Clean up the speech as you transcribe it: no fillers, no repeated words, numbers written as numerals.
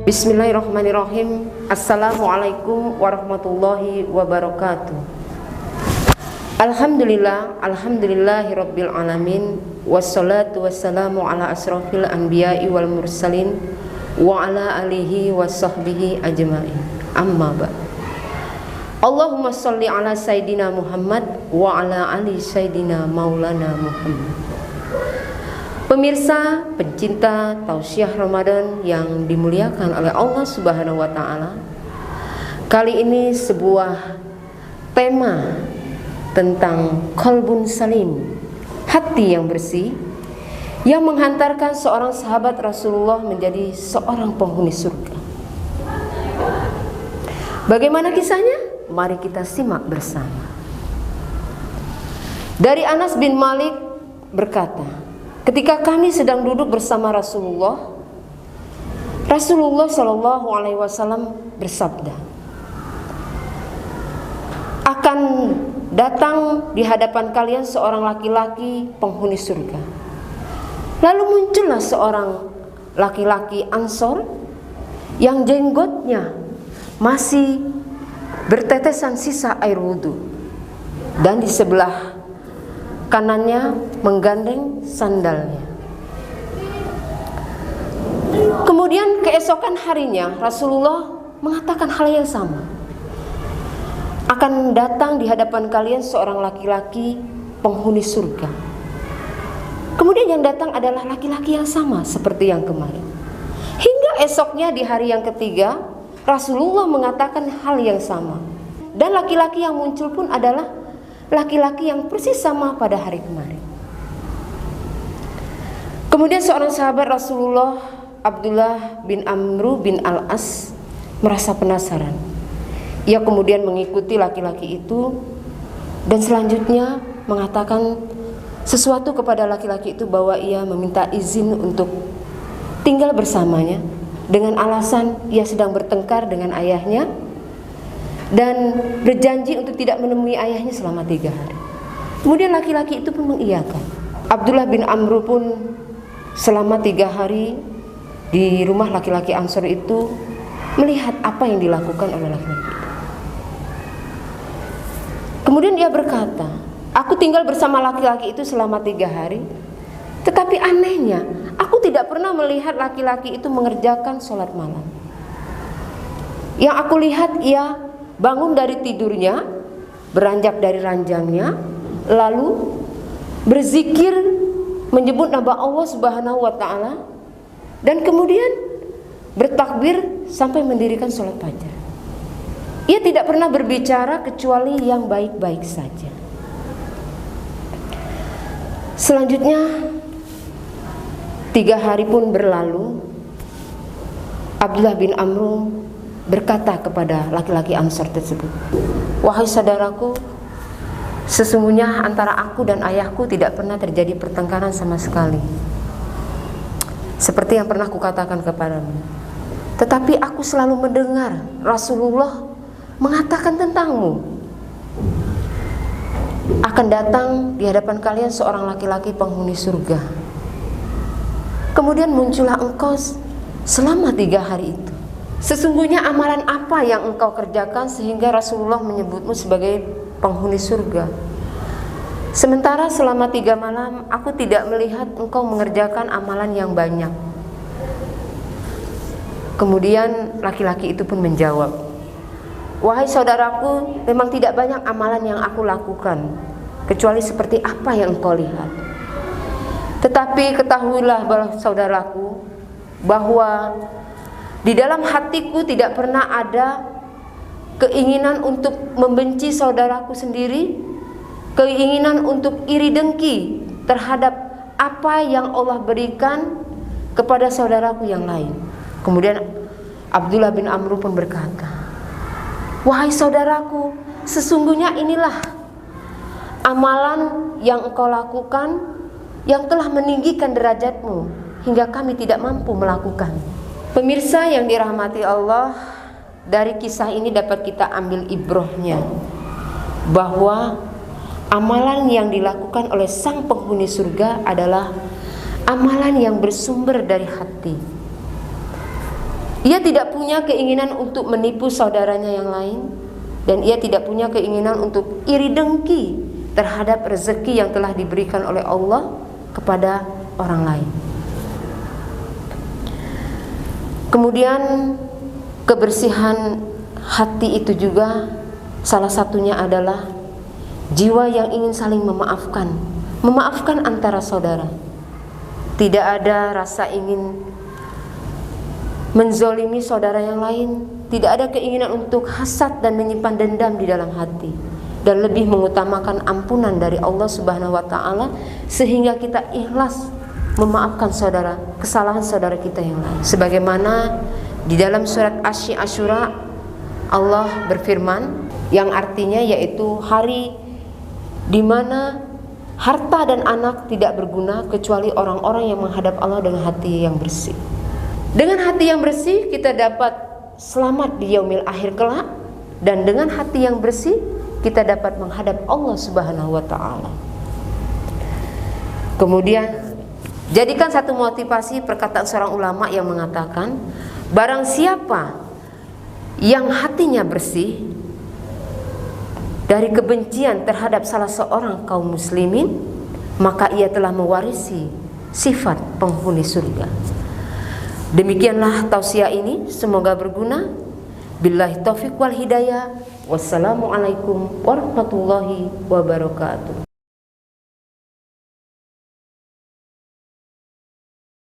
Bismillahirrahmanirrahim. Assalamualaikum warahmatullahi wabarakatuh. Alhamdulillahirabbil alamin. Wassalatu wassalamu ala asrofil anbiya'i wal mursalin wa ala alihi wa sahbihi ajma'in. Amma ba'd. Allahumma sholli ala sayyidina Muhammad wa ala ali sayyidina maulana Muhammad. Pemirsa pencinta tausiah Ramadan yang dimuliakan oleh Allah Subhanahu wa taala. Kali ini sebuah tema tentang qalbun salim, hati yang bersih, yang menghantarkan seorang sahabat Rasulullah menjadi seorang penghuni surga. Bagaimana kisahnya? Mari kita simak bersama. Dari Anas bin Malik berkata, ketika kami sedang duduk bersama Rasulullah Shallallahu Alaihi Wasallam bersabda, akan datang di hadapan kalian seorang laki-laki penghuni surga. Lalu muncullah seorang laki-laki Ansor yang jenggotnya masih bertetesan sisa air wudhu, dan di sebelah kanannya menggandeng sandalnya. Kemudian keesokan harinya Rasulullah mengatakan hal yang sama. Akan datang di hadapan kalian seorang laki-laki penghuni surga. Kemudian yang datang adalah laki-laki yang sama seperti yang kemarin. Hingga esoknya di hari yang ketiga Rasulullah mengatakan hal yang sama. Dan laki-laki yang muncul pun adalah laki-laki yang persis sama pada hari kemarin. Kemudian seorang sahabat Rasulullah, Abdullah bin Amru bin Al-As, merasa penasaran. Ia kemudian mengikuti laki-laki itu dan selanjutnya mengatakan sesuatu kepada laki-laki itu bahwa ia meminta izin untuk tinggal bersamanya dengan alasan ia sedang bertengkar dengan ayahnya dan berjanji untuk tidak menemui ayahnya selama 3 hari. Kemudian laki-laki itu pun mengiyakan. Abdullah bin Amru pun selama 3 hari di rumah laki-laki Ansor itu melihat apa yang dilakukan oleh laki-laki itu. Kemudian dia berkata, aku tinggal bersama laki-laki itu selama 3 hari, tetapi anehnya aku tidak pernah melihat laki-laki itu mengerjakan sholat malam. Yang aku lihat ia bangun dari tidurnya, beranjak dari ranjangnya, lalu berzikir menyebut nama Allah Subhanahu wa taala, dan kemudian bertakbir sampai mendirikan sholat fajar. Ia tidak pernah berbicara kecuali yang baik-baik saja. Selanjutnya 3 hari pun berlalu. Abdullah bin Amru berkata kepada laki-laki Ansor tersebut, wahai saudaraku, sesungguhnya antara aku dan ayahku tidak pernah terjadi pertengkaran sama sekali, seperti yang pernah kukatakan kepadamu. Tetapi aku selalu mendengar Rasulullah mengatakan tentangmu, akan datang di hadapan kalian seorang laki-laki penghuni surga. Kemudian muncullah engkau selama 3 hari itu. Sesungguhnya amalan apa yang engkau kerjakan sehingga Rasulullah menyebutmu sebagai penghuni surga? Sementara selama 3 malam aku tidak melihat engkau mengerjakan amalan yang banyak. Kemudian laki-laki itu pun menjawab, wahai saudaraku, memang tidak banyak amalan yang aku lakukan kecuali seperti apa yang engkau lihat. Tetapi ketahuilah saudaraku, bahwa di dalam hatiku tidak pernah ada keinginan untuk membenci saudaraku sendiri, keinginan untuk iri dengki terhadap apa yang Allah berikan kepada saudaraku yang lain. Kemudian Abdullah bin Amru pun berkata, wahai saudaraku, sesungguhnya inilah amalan yang engkau lakukan yang telah meninggikan derajatmu hingga kami tidak mampu melakukan. Pemirsa yang dirahmati Allah, dari kisah ini dapat kita ambil ibrahnya bahwa amalan yang dilakukan oleh sang penghuni surga adalah amalan yang bersumber dari hati, Ia tidak punya keinginan untuk menipu saudaranya yang lain, dan ia tidak punya keinginan untuk iri dengki terhadap rezeki yang telah diberikan oleh Allah kepada orang lain. Kemudian kebersihan hati itu juga salah satunya adalah jiwa yang ingin saling memaafkan, memaafkan antara saudara. Tidak ada rasa ingin menzolimi saudara yang lain, tidak ada keinginan untuk hasad dan menyimpan dendam di dalam hati, dan lebih mengutamakan ampunan dari Allah Subhanahu wa taala sehingga kita ikhlas memaafkan kesalahan saudara kita yang lain. Sebagaimana di dalam surat Asy-Syura Allah berfirman, yang artinya yaitu hari di mana harta dan anak tidak berguna kecuali orang-orang yang menghadap Allah dengan hati yang bersih. Dengan hati yang bersih kita dapat selamat di yaumil akhir kelak, dan dengan hati yang bersih kita dapat menghadap Allah Subhanahu wa taala. Kemudian jadikan satu motivasi perkataan seorang ulama yang mengatakan, barang siapa yang hatinya bersih dari kebencian terhadap salah seorang kaum muslimin, maka ia telah mewarisi sifat penghuni surga. Demikianlah tausiah ini, semoga berguna. Billahi taufiq wal hidayah. Wassalamualaikum warahmatullahi wabarakatuh.